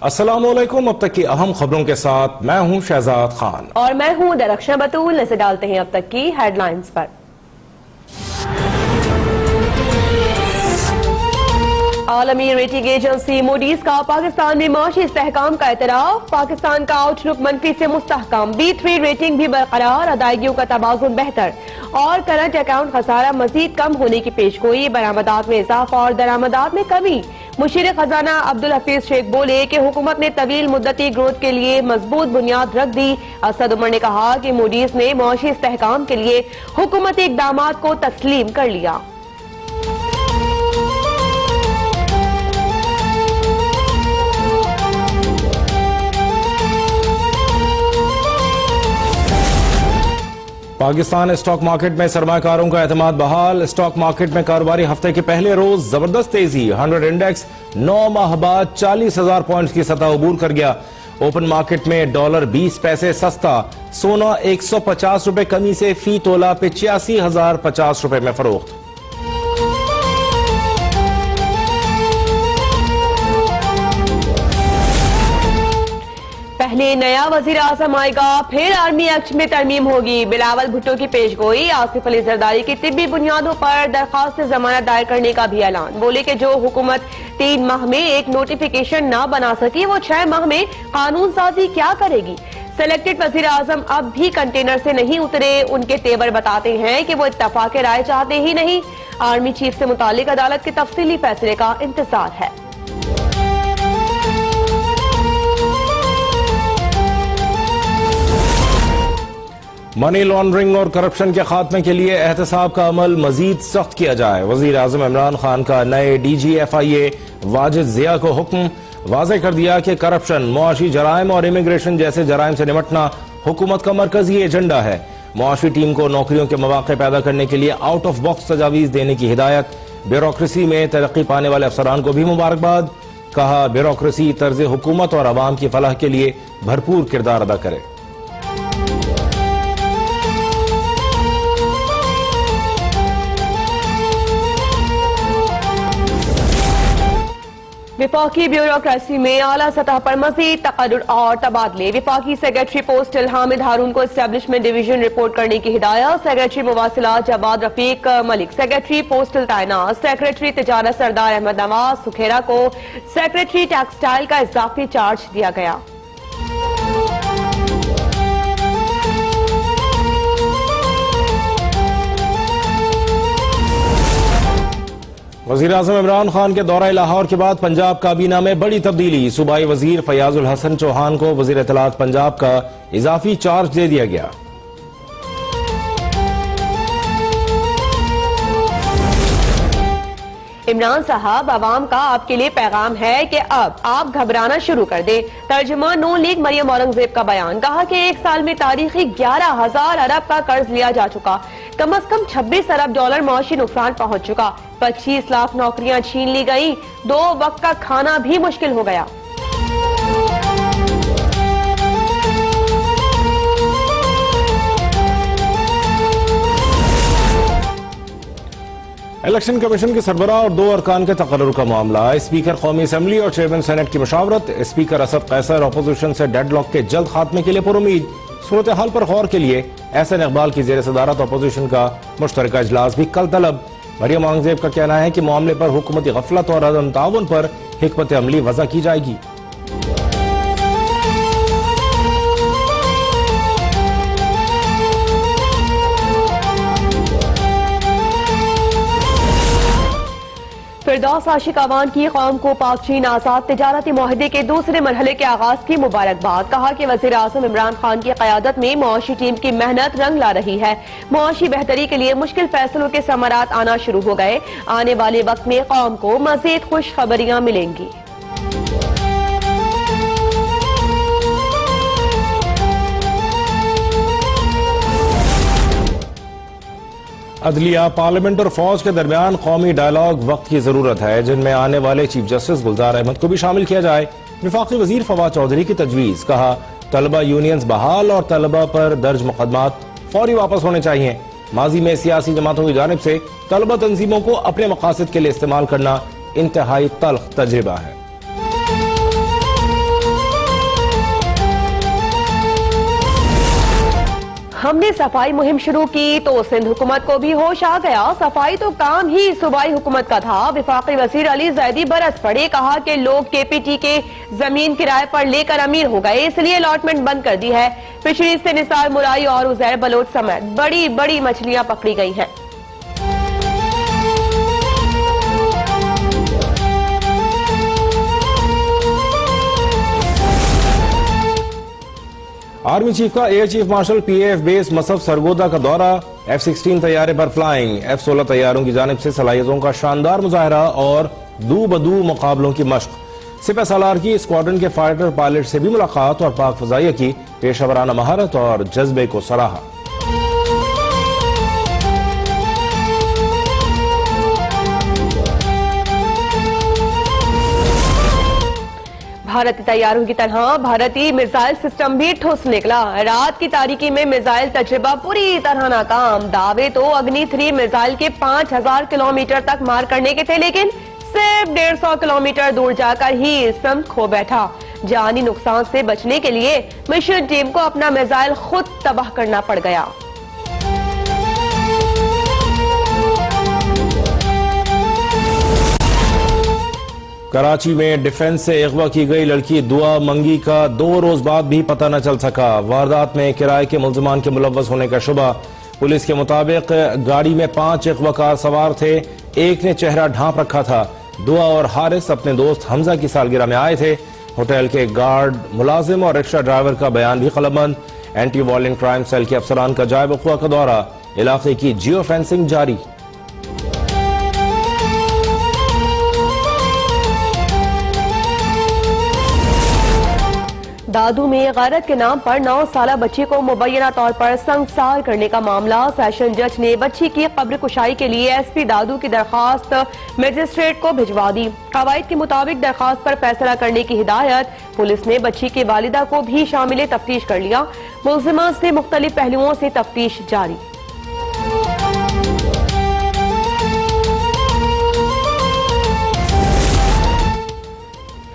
अस्सलामुअलैकुम। अब तक की अहम खबरों के साथ मैं हूं शहजाद खान और मैं हूं दरख्शां बतूल। नजर डालते हैं अब तक की हेडलाइंस पर। आलमी रेटिंग एजेंसी मूडीज का पाकिस्तान में माशी इस्तेहकाम का एतराफ। पाकिस्तान का आउटलुक मंफी से मुस्तहकम। B3 रेटिंग भी बरकरार। अदायगियों का तवाज़ुन बेहतर और करंट अकाउंट खसारा मजीद कम होने की पेशगोई। बरामदात में इजाफा और दरामदात में कमी। मुशीर खजाना अब्दुल हफीज शेख बोले कि हुकूमत ने तवील मुद्दती ग्रोथ के लिए मजबूत बुनियाद रख दी। असद उमर ने कहा कि मूडीज ने माशी इस्तेहकाम के लिए हुकूमती इकदामात को तस्लीम कर लिया। पाकिस्तान स्टॉक मार्केट में सरमाकारों का एतमाद बहाल। स्टॉक मार्केट में कारोबारी हफ्ते के पहले रोज जबरदस्त तेजी। 100 इंडेक्स 9 माह बाद 40,000 पॉइंट्स की सतह अबूर कर गया। ओपन मार्केट में डॉलर 20 पैसे सस्ता। सोना 150 रुपए कमी से फी तोला 85,050 रुपए में फरोख्त। पहले नया वजीर आजम आएगा, फिर आर्मी एक्ट में तरमीम होगी। बिलावल भुट्टो की पेशगोई। आसिफ अली जरदारी की तिब्बी बुनियादों पर दरखास्त जमानत दायर करने का भी ऐलान। बोले कि जो हुकूमत 3 माह में एक नोटिफिकेशन न बना सकी वो 6 माह में कानून साजी क्या करेगी। सिलेक्टेड वजीर आजम अब भी कंटेनर से नहीं उतरे। उनके तेवर बताते हैं कि वो इत्तफाक राय चाहते ही नहीं। आर्मी चीफ से मुतालिक अदालत के तफसीली फैसले का इंतजार है। मनी लॉन्ड्रिंग और करप्शन के खात्मे के लिए एहतसाब का अमल मजीद सख्त किया जाए। वजीर आजम इमरान खान का नए DG FIA वाजिद जिया को हुक्म। वाज़ेह कर दिया कि करप्शन, मुआशी जराइम और इमिग्रेशन जैसे जराइम से निपटना हुकूमत का मरकजी एजेंडा है। मुआशी टीम को नौकरियों के मौके पैदा करने के लिए आउट ऑफ बॉक्स तजावीज देने की हिदायत। ब्यूरोक्रेसी में तरक्की पाने वाले अफसरान को भी मुबारकबाद। कहा, ब्यूरोक्रेसी तर्ज हुकूमत और अवाम की फलाह के लिए भरपूर किरदार अदा करे। विफाकी ब्यूरोक्रेसी में आला सतह पर मजीद तकद्दुर और तबादले। विफाकी सेक्रेटरी पोस्टल हामिद हारून को एस्टेब्लिशमेंट डिवीजन रिपोर्ट करने की हिदायत। सेक्रेटरी मुवासिलात जवाद रफीक मलिक सेक्रेटरी पोस्टल तैनात। सेक्रेटरी तिजारत सरदार अहमद नवाज सुखेरा को सेक्रेटरी टेक्सटाइल का इजाफी चार्ज दिया गया। वजीर आजम इमरान खान के दौरा लाहौर के बाद पंजाब काबीना में बड़ी तब्दीली। सूबाई वजीर फयाजुल हसन चौहान को वजीर इत्तलात पंजाब का इजाफी चार्ज दे दिया गया। इमरान साहब, अवाम का आपके लिए पैगाम है कि अब आप घबराना शुरू कर दें। तर्जुमा नून लीग मरियम औरंगजेब का बयान। कहा कि 1 साल में तारीखी 11,000 अरब का कर्ज लिया जा चुका। कम अज कम 26 अरब डॉलर माशी नुकसान पहुंच चुका। 25 लाख नौकरियां छीन ली गई। 2 वक्त का खाना भी मुश्किल हो गया। इलेक्शन कमीशन के सरबराह और 2 अरकान के तकर्रुर का मामला। स्पीकर कौमी असम्बली और चेयरमैन सेनेट की मशावरत। स्पीकर असद कैसर अपोजिशन से डेडलॉक के जल्द खात्मे के लिए पुरुमीद। सूरत हाल पर गौर के लिए एहसन इकबाल की जेर सदारत अपोजिशन का मुश्तरका इजलास भी कल तलब। मरियम औरंगजेब का कहना है कि मामले पर हुकूमती गफलत और अदम ताउन पर हिकमत अमली वज़ा की जाएगी। फिरदौस आशिक अवान की कौम को पाक चीन आजाद तिजारती मुआहदे के दूसरे मरहले के आगाज की मुबारकबाद। कहा कि वजीर आजम इमरान खान की क़यादत में मुआशी टीम की मेहनत रंग ला रही है। मुआशी बेहतरी के लिए मुश्किल फैसलों के समरात आना शुरू हो गए। आने वाले वक्त में कौम को मजीद खुशखबरियां मिलेंगी। अदलिया, पार्लियामेंट और फौज के दरमियान कौमी डायलॉग वक्त की जरूरत है, जिनमें आने वाले चीफ जस्टिस गुलजार अहमद को भी शामिल किया जाए। वफाकी वजीर फवाद चौधरी की तजवीज। कहा, तलबा यूनियंस बहाल और तलबा पर दर्ज मुकदमात फौरी वापस होने चाहिए। माजी में सियासी जमातों की जानिब से तलबा तंजीमों को अपने मकासद के लिए इस्तेमाल करना इंतहाई तल्ख तजुर्बा है। हमने सफाई मुहिम शुरू की तो सिंध हुकूमत को भी होश आ गया। सफाई तो काम ही सूबाई हुकूमत का था। वफाकी वजीर अली जैदी बरस पड़े, कहा कि लोग KPT के जमीन किराए पर लेकर अमीर हो गए, इसलिए अलॉटमेंट बंद कर दी है। फिशरीज से निसार मुराई और उजैर बलोच समेत बड़ी बड़ी मछलियां पकड़ी गई हैं। आर्मी चीफ का air chief marshal PAF base Mushaf Sargodha का दौरा, F-16 तैयारे पर फ्लाइंग, F-16 तैयारों की जानिब से सलाहियतों का शानदार मुजाहरा और दू बदू मुकाबलों की मश्क। सिपह सालार की स्क्वाड्रन के फाइटर पायलट से भी मुलाकात और पाक फजाइया की पेशेवराना महारत और जज्बे को सराहा। भारतीय तैयारों की तरह भारतीय मिसाइल सिस्टम भी ठुस निकला। रात की तारीकी में मिसाइल तजर्बा पूरी तरह नाकाम। दावे तो अग्नि 3 मिसाइल के 5000 किलोमीटर तक मार करने के थे, लेकिन सिर्फ 150 किलोमीटर दूर जाकर ही सम खो बैठा। जानी नुकसान से बचने के लिए मिशन टीम को अपना मिसाइल खुद तबाह करना पड़ गया। कराची में डिफेंस से अगवा की गई लड़की दुआ मंगी का 2 रोज बाद भी पता न चल सका। वारदात में किराए के मुल्जिमान के मुलव्वस होने का शुबा। पुलिस के मुताबिक गाड़ी में 5 अगवाकार सवार थे, एक ने चेहरा ढांप रखा था। दुआ और हारिस अपने दोस्त हमजा की सालगिरह में आए थे। होटल के गार्ड, मुलाजिम और रिक्शा ड्राइवर का बयान भी कलमबंद। एंटी वायलेंट क्राइम सेल के अफसरान का जायब वक़ुआ का दौरा, इलाके की जियो फेंसिंग जारी। दादू में गैरत के नाम पर 9 साला बच्ची को मुबैना तौर पर संगसार करने का मामला। सेशन जज ने बच्ची की कब्र कुशाई के लिए SP दादू की दरखास्त मजिस्ट्रेट को भिजवा दी। कवायद के मुताबिक दरखास्त पर फैसला करने की हिदायत। पुलिस ने बच्ची की वालिदा को भी शामिल तफ्तीश कर लिया। मुल्जिमा से मुख्तलिफ पहलुओं से तफ्तीश जारी।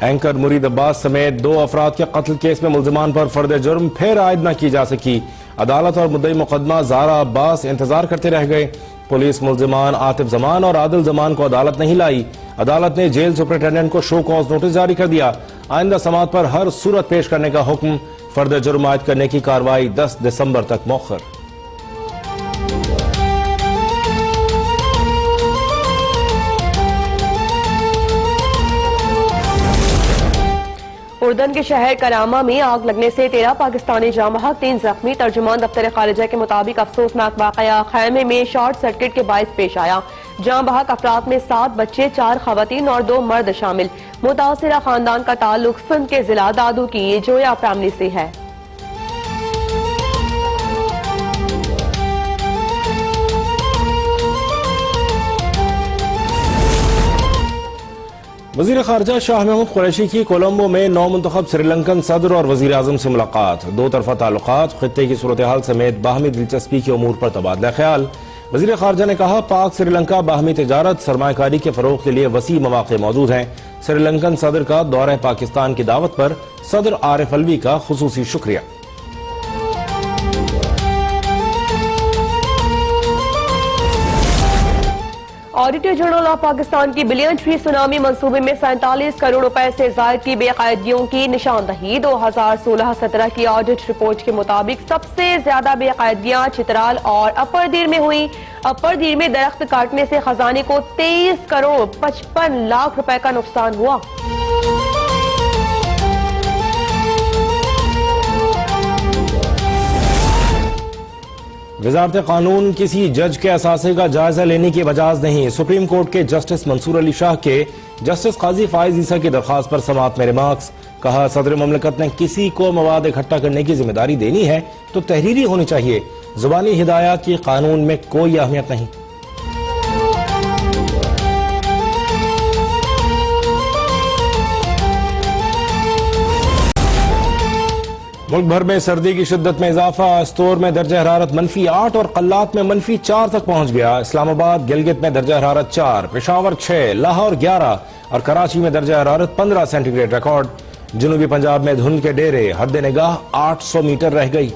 एंकर मुरीद अब्बास समेत 2 अफराद के कत्ल केस में मुल्जिमान पर फर्द जुर्म फिर आयद न की जा सकी। अदालत और मुद्दई मुकदमा ज़ारा अब्बास इंतजार करते रह गए। पुलिस मुल्जिमान आतिफ जमान और आदिल जमान को अदालत नहीं लाई। अदालत ने जेल सुपरिटेंडेंट को शो कॉज नोटिस जारी कर दिया। आइंदा समाअत पर हर सूरत पेश करने का हुक्म। फर्द जुर्म आयद करने की कार्रवाई 10 दिसंबर तक मौखर। उर्दन के शहर करामा में आग लगने से 13 पाकिस्तानी जाँ बहक, 3 जख्मी। तर्जुमान दफ्तर खारिजा के मुताबिक अफसोसनाक वाकया खैमे में शॉर्ट सर्किट के बायस पेश आया। जाँ बहक अफराद में 7 बच्चे, 4 खवातीन और 2 मर्द शामिल। मुतासिरा खानदान का ताल्लुक सिंध के जिला दादू की जोया फैमिली से है। वजीर खारजा शाह महमूद कुरैशी की कोलंबो में नौमुंतखब श्रीलंकन सदर और वजीर आजम से मुलाकात। 2 तरफा ताल्लुकात, खित्ते की सूरत हाल समेत बाहमी दिलचस्पी के उमूर पर तबादला ख्याल। वजीर खारजा ने कहा, पाक श्रीलंका बाहमी तिजारत सरमायाकारी के फरोग के लिए वसी मौके मौजूद हैं। श्रीलंकन सदर का दौरा पाकिस्तान की दावत पर सदर आरिफ अलवी का खुसूसी शुक्रिया। ऑडिटर जनरल ऑफ पाकिस्तान की बिलियन ट्री सुनामी मंसूबे में 47 करोड़ रुपए से जायद की बेकायदियों की निशानदही। 2016-17 की ऑडिट रिपोर्ट के मुताबिक सबसे ज्यादा बेकायदियां चित्राल और अपर दीर में हुई। अपर दीर में दरख्त काटने से खजाने को 23 करोड़ 55 लाख रुपए का नुकसान हुआ। वजारत कानून किसी जज के असासे का जायजा लेने की वजाज नहीं। सुप्रीम कोर्ट के जस्टिस मंसूर अली शाह के जस्टिस काजी फाइज ईसा की दरखास्त पर समाअत में रिमार्क्स। कहा, सदर ममलकत ने किसी को मवाद इकट्ठा करने की जिम्मेदारी देनी है तो तहरीरी होनी चाहिए। जुबानी हिदायत की कानून में कोई अहमियत नहीं। मुल्क भर में सर्दी की शिद्दत में इजाफा। अस्तोर में दर्जा हरारत -8 और कल्लात में -4 तक पहुंच गया। इस्लामाबाद गिलगित में दर्जा हरारत 4, पेशावर 6, लाहौर 11 और कराची में दर्जा हरारत 15 सेंटीग्रेड रिकॉर्ड। जनूबी पंजाब में धुंध के डेरे, हद निगाह 800 मीटर रह गई।